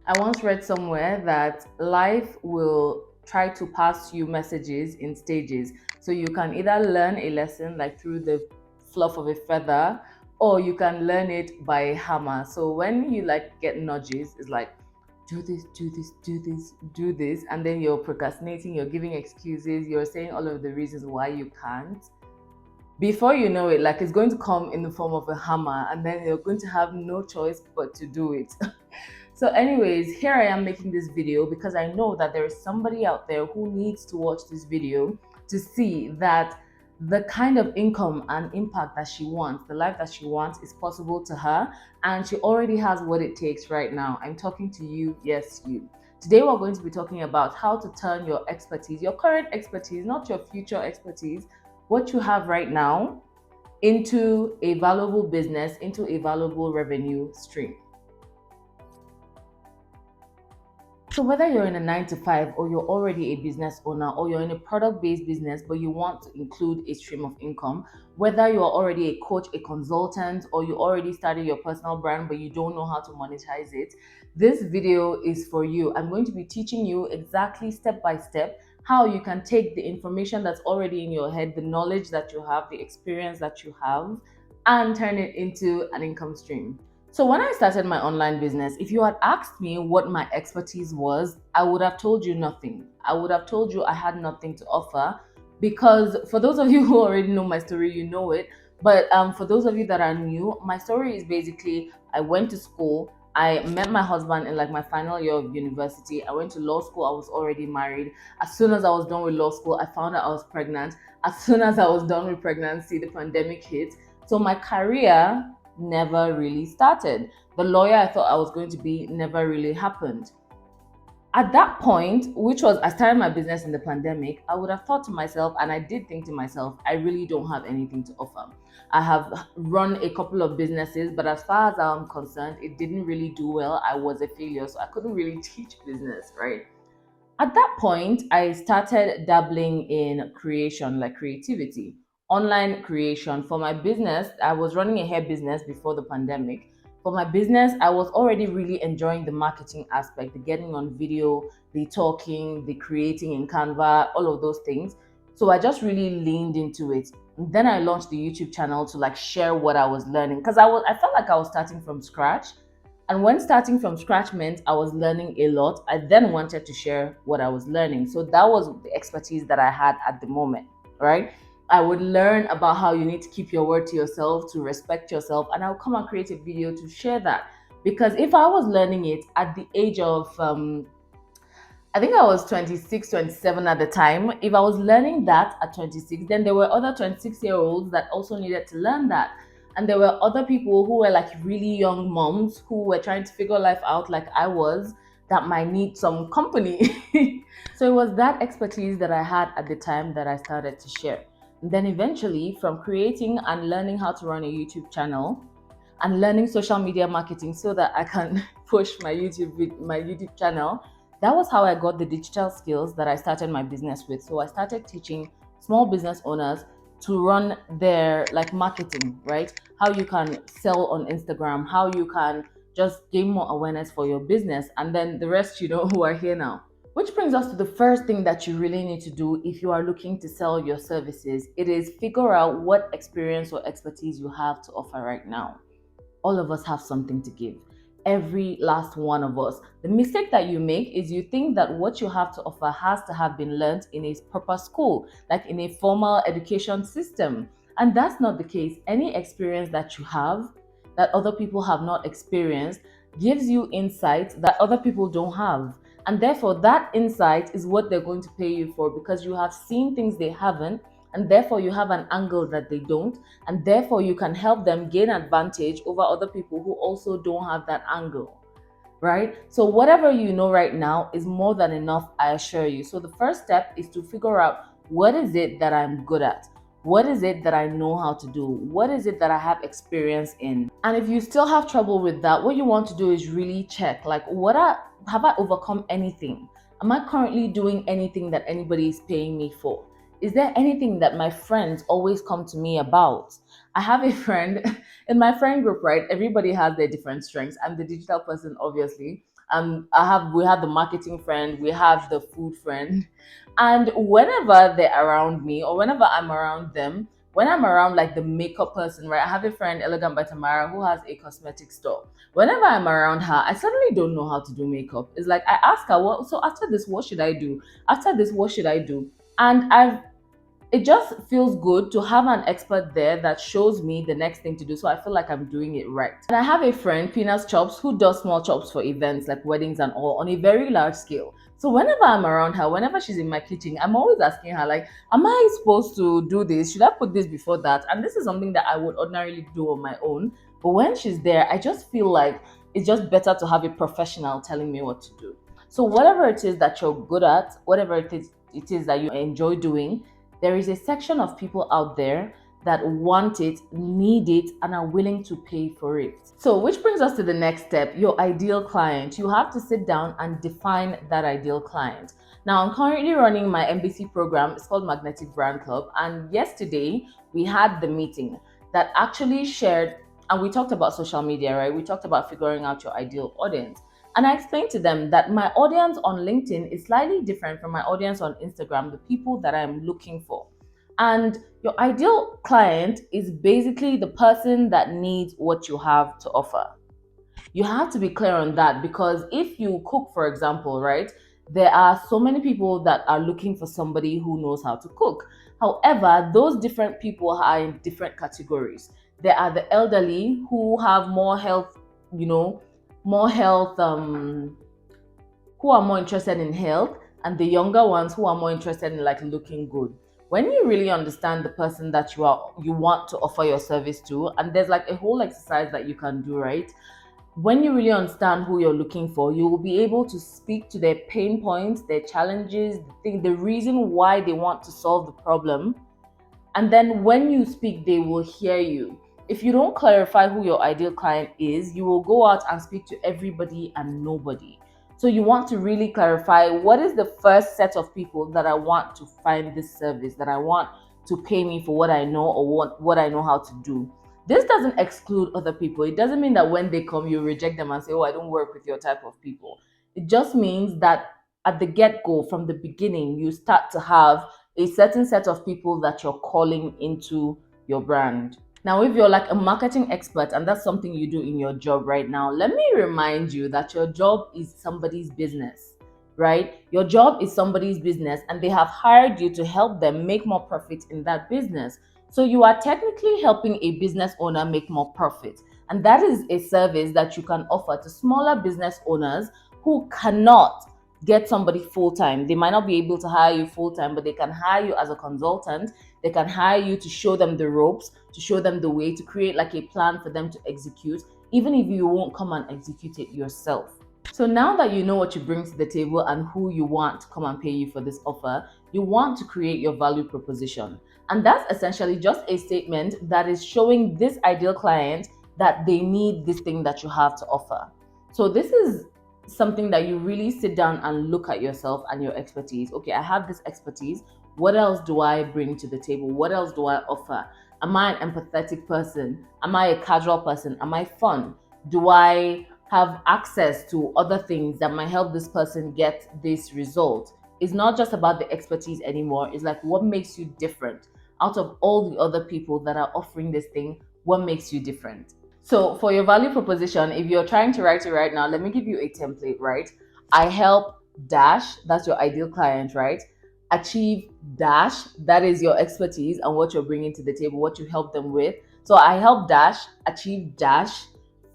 I once read somewhere that life will try to pass you messages in stages. So you can either learn a lesson like through the fluff of a feather, or you can learn it by a hammer. So when you like get nudges, it's like do this, do this, do this, do this, and then you're procrastinating, you're giving excuses, you're saying all of the reasons why you can't. Before you know it, like it's going to come in the form of a hammer, and then you're going to have no choice but to do it. So, anyways, here I am making this video because I know that there is somebody out there who needs to watch this video to see that the kind of income and impact that she wants, the life that she wants, is possible to her, and she already has what it takes right now. I'm talking to you, yes, you. Today, we're going to be talking about how to turn your expertise, your current expertise, not your future expertise, what you have right now, into a valuable business, into a valuable revenue stream. So whether you're in a 9 to 5 or you're already a business owner or you're in a product-based business but you want to include a stream of income, whether you're already a coach, a consultant, or you already started your personal brand but you don't know how to monetize it, this video is for you. I'm going to be teaching you exactly step by step how you can take the information that's already in your head, the knowledge that you have, the experience that you have, and turn it into an income stream. So when I started my online business, if you had asked me what my expertise was, I would have told you nothing. I would have told you I had nothing to offer, because for those of you who already know my story, you know it. But for those of you that are new, my story is basically I went to school. I met my husband in like my final year of university. I went to law school. I was already married. As soon as I was done with law school, I found out I was pregnant. As soon as I was done with pregnancy, the pandemic hit. So my career never really started. The lawyer I thought I was going to be never really happened. At that point, which was I started my business in the pandemic, I would have thought to myself, and I did think to myself, I really don't have anything to offer. I have run a couple of businesses, but as far as I'm concerned, it didn't really do well. I was a failure, so I couldn't really teach business, right? At that point, I started dabbling in creation, like creativity, online creation. For my business, I was running a hair business before the pandemic. For my business, I was already really enjoying the marketing aspect, the getting on video, the talking, the creating in Canva, all of those things. So I just really leaned into it. And then I launched the YouTube channel to like share what I was learning, because I felt like I was starting from scratch. And when starting from scratch meant I was learning a lot, I then wanted to share what I was learning. So that was the expertise that I had at the moment, right? I would learn about how you need to keep your word to yourself, to respect yourself, and I'll come and create a video to share that. Because if I was learning it at the age of, I think I was 26, 27 at the time. If I was learning that at 26, then there were other 26-year-olds that also needed to learn that. And there were other people who were like really young moms who were trying to figure life out like I was, that might need some company. So it was that expertise that I had at the time that I started to share. And then eventually, from creating and learning how to run a YouTube channel and learning social media marketing so that I can push my YouTube channel, that was how I got the digital skills that I started my business with. So I started teaching small business owners to run their like marketing, right? How you can sell on Instagram, how you can just gain more awareness for your business, and then the rest you know who are here now. Which brings us to the first thing that you really need to do if you are looking to sell your services. It is figure out what experience or expertise you have to offer right now. All of us have something to give. Every last one of us. The mistake that you make is you think that what you have to offer has to have been learned in a proper school, like in a formal education system. And that's not the case. Any experience that you have that other people have not experienced gives you insights that other people don't have. And therefore, that insight is what they're going to pay you for, because you have seen things they haven't, and therefore you have an angle that they don't, and therefore you can help them gain advantage over other people who also don't have that angle, right? So whatever you know right now is more than enough, I assure you. So the first step is to figure out, what is it that I'm good at? What is it that I know how to do? What is it that I have experience in? And if you still have trouble with that, what you want to do is really check, like, have I overcome anything? Am I currently doing anything that anybody is paying me for? Is there anything that my friends always come to me about? I have a friend in my friend group, right? Everybody has their different strengths. I'm the digital person, obviously. We have the marketing friend, we have the food friend, and whenever they're around me or whenever I'm around them, when I'm around like the makeup person, right? I have a friend, Elegant by Tamara, who has a cosmetic store. Whenever I'm around her, I suddenly don't know how to do makeup. It's like I ask her, "What? So after this, what should I do? After this, what should I do?" And it just feels good to have an expert there that shows me the next thing to do, so I feel like I'm doing it right. And I have a friend, Peanuts Chops, who does small chops for events like weddings and all on a very large scale. So whenever I'm around her, whenever she's in my kitchen, I'm always asking her, like, am I supposed to do this? Should I put this before that? And this is something that I would ordinarily do on my own, but when she's there, I just feel like it's just better to have a professional telling me what to do. So whatever it is that you're good at, whatever it is that you enjoy doing, there is a section of people out there that want it, need it, and are willing to pay for it. So, which brings us to the next step, your ideal client. You have to sit down and define that ideal client. Now, I'm currently running my MBC program. It's called Magnetic Brand Club. And yesterday, we had the meeting that actually shared, and we talked about social media, right? We talked about figuring out your ideal audience. And I explained to them that my audience on LinkedIn is slightly different from my audience on Instagram, the people that I'm looking for. And your ideal client is basically the person that needs what you have to offer. You have to be clear on that, because if you cook, for example, right, there are so many people that are looking for somebody who knows how to cook. However, those different people are in different categories. There are the elderly who have more health, more health, who are more interested in health, and the younger ones who are more interested in like looking good. When you really understand the person that you want to offer your service to, and there's like a whole exercise that you can do, right? When you really understand who you're looking for, you will be able to speak to their pain points, their challenges, the reason why they want to solve the problem. And then when you speak, they will hear you. If you don't clarify who your ideal client is, you will go out and speak to everybody and nobody. So you want to really clarify, what is the first set of people that I want to find this service, that I want to pay me for what I know or what I know how to do. This doesn't exclude other people. It doesn't mean that when they come, you reject them and say, oh, I don't work with your type of people. It just means that at the get-go, from the beginning, you start to have a certain set of people that you're calling into your brand. Now, if you're like a marketing expert and that's something you do in your job right now, let me remind you that your job is somebody's business, right? Your job is somebody's business and they have hired you to help them make more profit in that business. So you are technically helping a business owner make more profit. And that is a service that you can offer to smaller business owners who cannot get somebody full-time. They might not be able to hire you full-time, but they can hire you as a consultant. They can hire you to show them the ropes, to show them the way, to create like a plan for them to execute, even if you won't come and execute it yourself. So now that you know what you bring to the table and who you want to come and pay you for this offer, you want to create your value proposition. And that's essentially just a statement that is showing this ideal client that they need this thing that you have to offer. So this is something that you really sit down and look at yourself and your expertise. Okay, I have this expertise. What else do I bring to the table? What else do I offer? Am I an empathetic person? Am I a casual person? Am I fun? Do I have access to other things that might help this person get this result? It's not just about the expertise anymore. It's like, what makes you different out of all the other people that are offering this thing? What makes you different? So for your value proposition, if you're trying to write it right now, let me give you a template, right? I help dash, that's your ideal client, right? Achieve dash, that is your expertise and what you're bringing to the table, what you help them with. So I help dash, achieve dash,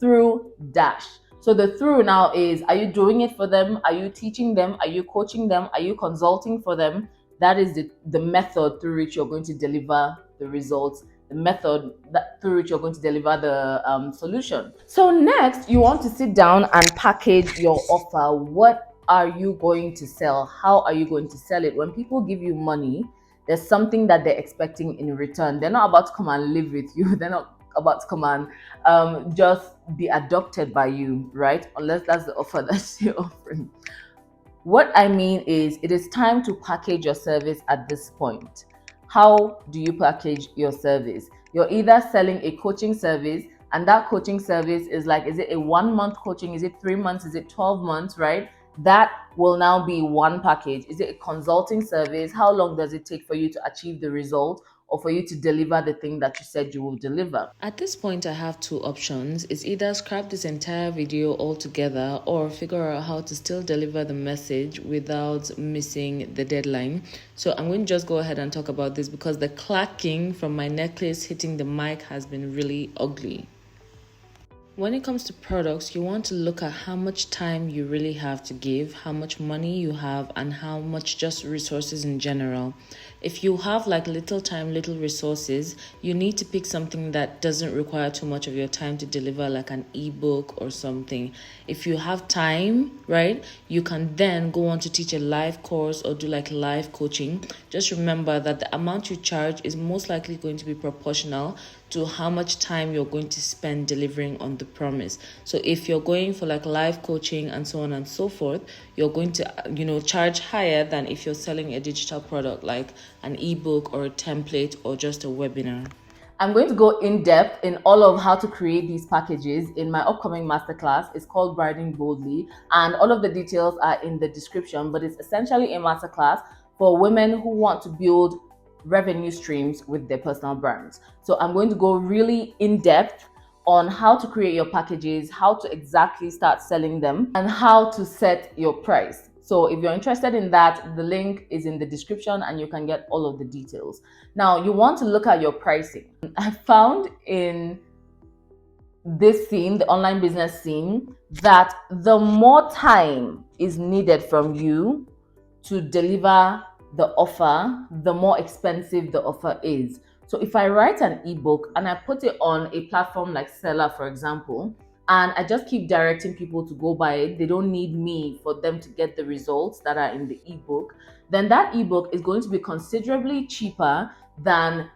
through dash. So the through now is, are you doing it for them? Are you teaching them? Are you coaching them? Are you consulting for them? That is the method through which you're going to deliver the results, the method through which you're going to deliver the solution. So next, you want to sit down and package your offer. What are you going to sell? How are you going to sell it? When people give you money, there's something that they're expecting in return. They're not about to come and live with you. They're not about to come and just be adopted by you, right? Unless that's the offer that you're offering. What I mean is, it is time to package your service at this point. How do you package your service? You're either selling a coaching service, and that coaching service is like, is it a 1 month coaching, is it 3 months, is it 12 months, right? That will now be one package. Is it a consulting service? How long does it take for you to achieve the result or for you to deliver the thing that you said you will deliver? At this point, I have two options. It's either scrap this entire video altogether or figure out how to still deliver the message without missing the deadline. So I'm going to just go ahead and talk about this because the clacking from my necklace hitting the mic has been really ugly. When it comes to products, you want to look at how much time you really have to give, how much money you have, and how much just resources in general. If you have like little time, little resources, you need to pick something that doesn't require too much of your time to deliver, like an ebook or something. If you have time, right, you can then go on to teach a live course or do like live coaching. Just remember that the amount you charge is most likely going to be proportional to how much time you're going to spend delivering on the promise. So if you're going for like live coaching and so on and so forth, you're going to charge higher than if you're selling a digital product like an ebook or a template or just a webinar. I'm going to go in depth in all of how to create these packages in my upcoming masterclass. It's called Branding Boldly, and all of the details are in the description, but it's essentially a masterclass for women who want to build revenue streams with their personal brands. So I'm going to go really in depth on how to create your packages, how to exactly start selling them, and how to set your price. So if you're interested in that, the link is in the description and you can get all of the details. Now, you want to look at your pricing. I found in this scene, the online business scene, that the more time is needed from you to deliver the offer, the more expensive the offer is. So if I write an ebook and I put it on a platform like Seller, for example, and I just keep directing people to go buy it, they don't need me for them to get the results that are in the ebook, then that ebook is going to be considerably cheaper than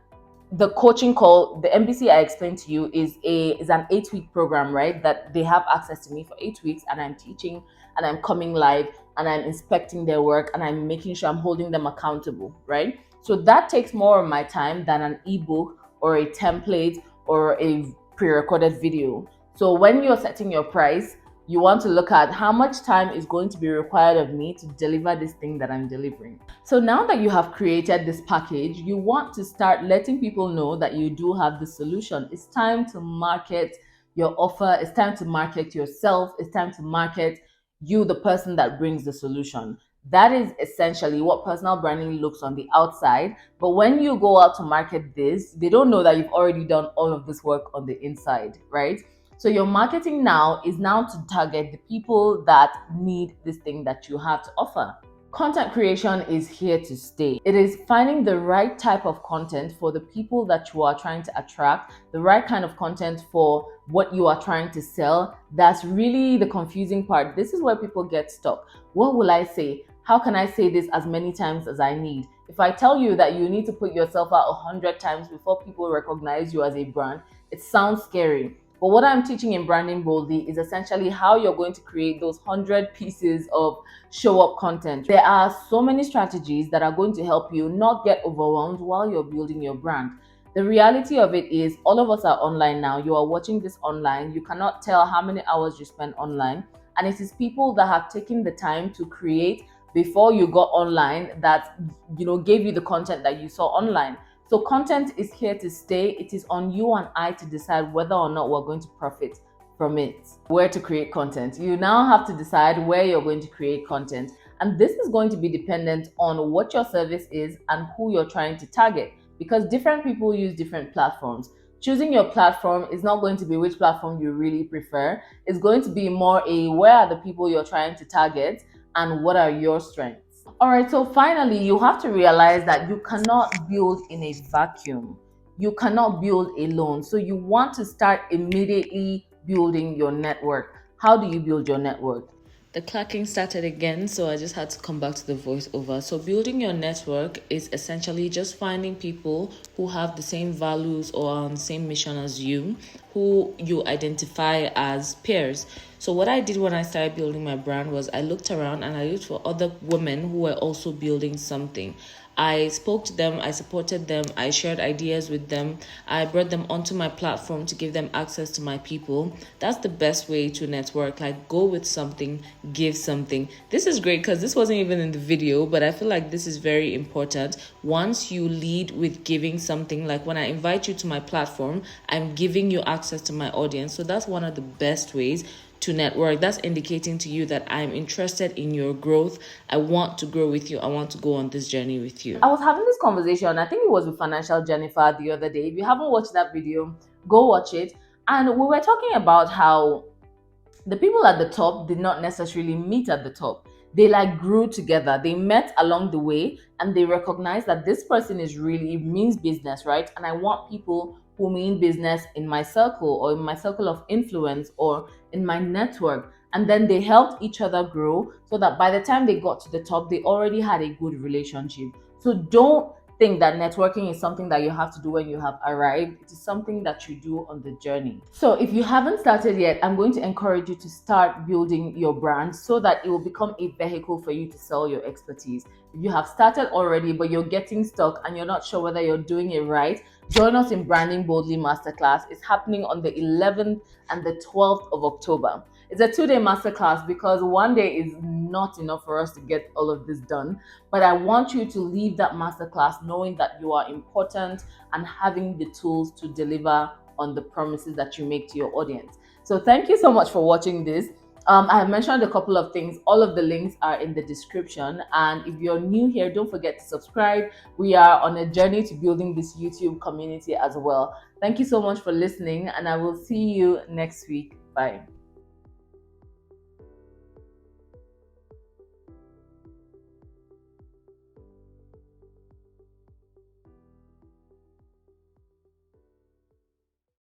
the coaching call. The MBC I explained to you is an 8-week program, right? That they have access to me for 8 weeks, and I'm teaching and I'm coming live and I'm inspecting their work and I'm making sure I'm holding them accountable, right? So that takes more of my time than an ebook or a template or a pre-recorded video. So when you're setting your price, you want to look at how much time is going to be required of me to deliver this thing that I'm delivering. So now that you have created this package, you want to start letting people know that you do have the solution. It's time to market your offer. It's time to market yourself. It's time to market you, the person that brings the solution. That is essentially what personal branding looks on the outside. But when you go out to market this, they don't know that you've already done all of this work on the inside, right? So your marketing now is now to target the people that need this thing that you have to offer. Content creation is here to stay. It is finding the right type of content for the people that you are trying to attract, the right kind of content for what you are trying to sell. That's really the confusing part. This is where people get stuck. What will I say? How can I say this as many times as I need? If I tell you that you need to put yourself out 100 times before people recognize you as a brand, it sounds scary. But what I'm teaching in Branding Boldly is essentially how you're going to create those 100 pieces of show up content. There are so many strategies that are going to help you not get overwhelmed while you're building your brand. The reality of it is all of us are online now. You are watching this online. You cannot tell how many hours you spend online. And it is people that have taken the time to create before you got online that gave you the content that you saw online. So content is here to stay. It is on you and I to decide whether or not we're going to profit from it. Where to create content. You now have to decide where you're going to create content. And this is going to be dependent on what your service is and who you're trying to target, because different people use different platforms. Choosing your platform is not going to be which platform you really prefer. It's going to be more where are the people you're trying to target and what are your strengths. All right, so finally, you have to realize that you cannot build in a vacuum. You cannot build alone. So you want to start immediately building your network. How do you build your network? The clacking started again, so I just had to come back to the voiceover. So building your network is essentially just finding people who have the same values or are on the same mission as you, who you identify as peers. So what I did when I started building my brand was I looked around and I looked for other women who were also building something. I spoke to them, I supported them, I shared ideas with them, I brought them onto my platform to give them access to my people. That's the best way to network. Like, go with something, give something. This is great because this wasn't even in the video, but I feel like this is very important. Once you lead with giving something, like when I invite you to my platform, I'm giving you access to my audience. So that's one of the best ways to network. That's indicating to you that I'm interested in your growth. I want to grow with you. I want to go on this journey with you. I was having this conversation, I think it was with Financial Jennifer the other day. If you haven't watched that video, go watch it. And we were talking about how the people at the top did not necessarily meet at the top. They like grew together. They met along the way and they recognized that this person is really means business, right? And I want people who mean business in my circle or in my circle of influence or in my network. And then they helped each other grow so that by the time they got to the top, they already had a good relationship. So don't think that networking is something that you have to do when you have arrived. It is something that you do on the journey. So if you haven't started yet, I'm going to encourage you to start building your brand so that it will become a vehicle for you to sell your expertise. If you have started already but you're getting stuck and you're not sure whether you're doing it right, join us in Branding Boldly Masterclass. It's happening on the 11th and the 12th of October. It's a 2-day masterclass because one day is not enough for us to get all of this done. But I want you to leave that masterclass knowing that you are important and having the tools to deliver on the promises that you make to your audience. So thank you so much for watching this. I have mentioned a couple of things. All of the links are in the description. And if you're new here, don't forget to subscribe. We are on a journey to building this YouTube community as well. Thank you so much for listening, and I will see you next week. Bye.